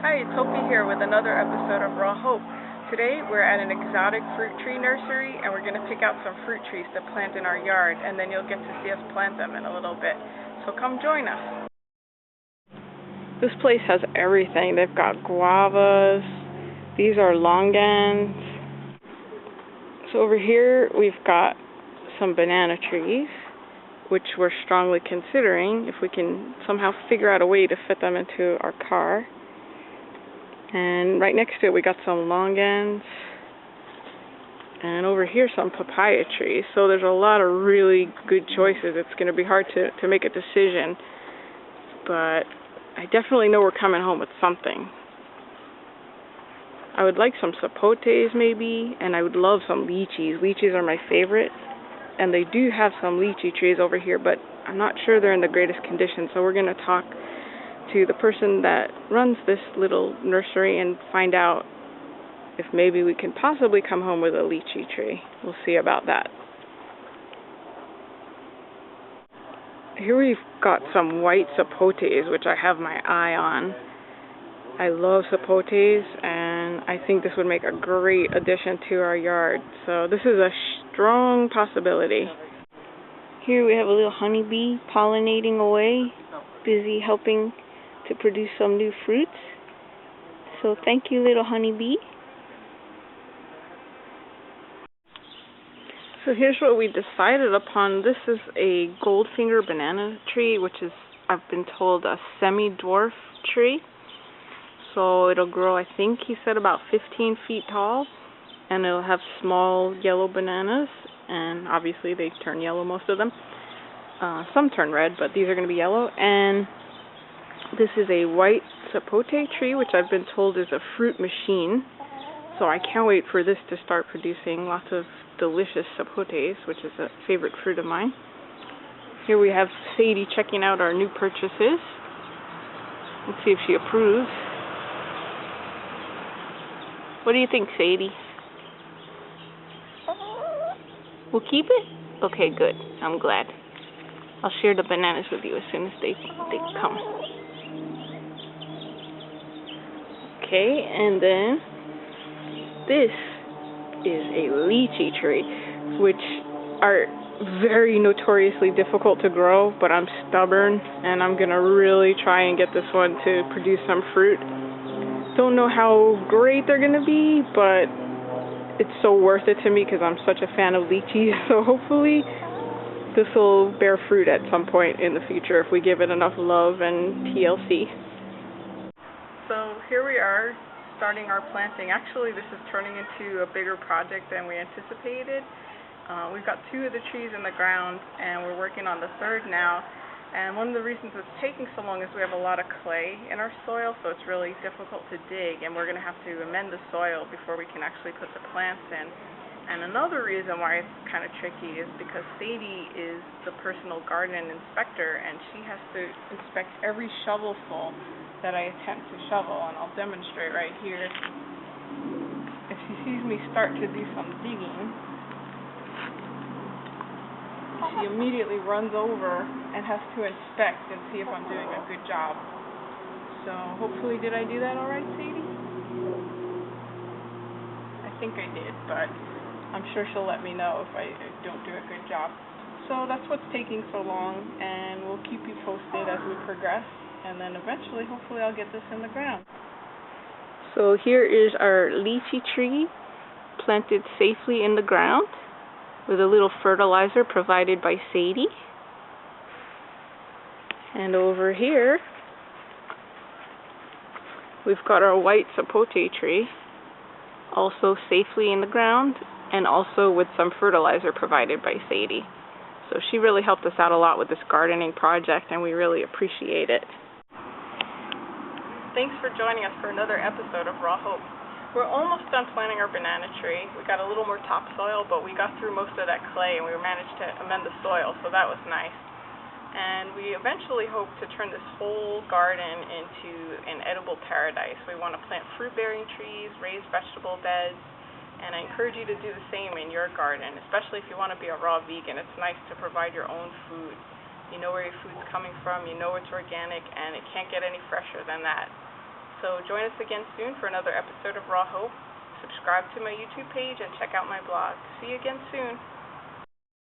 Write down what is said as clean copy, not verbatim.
Hi, it's Hopi here with another episode of Raw Hope. Today we're at an exotic fruit tree nursery and we're going to pick out some fruit trees to plant in our yard, and then you'll get to see us plant them in a little bit. So come join us. This place has everything. They've got guavas. These are longans. So over here we've got some banana trees, which we're strongly considering if we can somehow figure out a way to fit them into our car. And right next to it we got some longans, and over here some papaya trees. So there's a lot of really good choices. It's going to be hard to make a decision, but I definitely know we're coming home with something. I would like some sapotes maybe, and I would love some lychees. Lychees are my favorite, and they do have some lychee trees over here, but I'm not sure they're in the greatest condition, so we're going to talk to the person that runs this little nursery and find out if maybe we can possibly come home with a lychee tree. We'll see about that. Here we've got some white sapotes, which I have my eye on. I love sapotes, and I think this would make a great addition to our yard. So this is a strong possibility. Here we have a little honeybee pollinating away, busy helping to produce some new fruits. So thank you, little honeybee. So here's what we decided upon. This is a goldfinger banana tree, which is, I've been told, a semi-dwarf tree. So it'll grow, I think he said, about 15 feet tall, and it'll have small yellow bananas, and obviously they turn yellow, most of them. Some turn red, but these are going to be yellow. And this is a white sapote tree, which I've been told is a fruit machine. So I can't wait for this to start producing lots of delicious sapotes, which is a favorite fruit of mine. Here we have Sadie checking out our new purchases. Let's see if she approves. What do you think, Sadie? We'll keep it? Okay, good. I'm glad. I'll share the bananas with you as soon as they come. Okay, and then this is a lychee tree, which are very notoriously difficult to grow, but I'm stubborn and I'm going to really try and get this one to produce some fruit. Don't know how great they're going to be, but it's so worth it to me because I'm such a fan of lychees. So hopefully this will bear fruit at some point in the future if we give it enough love and TLC. So here we are starting our planting. Actually, this is turning into a bigger project than we anticipated. We've got 2 of the trees in the ground and we're working on the 3rd now. And one of the reasons it's taking so long is we have a lot of clay in our soil, so it's really difficult to dig, and we're going to have to amend the soil before we can actually put the plants in. And another reason why it's kind of tricky is because Sadie is the personal garden inspector, and she has to inspect every shovelful that I attempt to shovel, and I'll demonstrate right here. If she sees me start to do some digging, she immediately runs over and has to inspect and see if I'm doing a good job. So hopefully, did I do that all right, Sadie? I think I did, but I'm sure she'll let me know if I don't do a good job. So that's what's taking so long, and we'll keep you posted as we progress, and then eventually, hopefully, I'll get this in the ground. So here is our lychee tree planted safely in the ground with a little fertilizer provided by Sadie. And over here, we've got our white sapote tree, also safely in the ground, and also with some fertilizer provided by Sadie. So she really helped us out a lot with this gardening project, and we really appreciate it. Thanks for joining us for another episode of Raw Hope. We're almost done planting our banana tree. We got a little more topsoil, but we got through most of that clay and we managed to amend the soil, so that was nice. And we eventually hope to turn this whole garden into an edible paradise. We want to plant fruit-bearing trees, raise vegetable beds, and I encourage you to do the same in your garden, especially if you want to be a raw vegan. It's nice to provide your own food. You know where your food's coming from, you know it's organic, and it can't get any fresher than that. So join us again soon for another episode of Raw Hope. Subscribe to my YouTube page and check out my blog. See you again soon.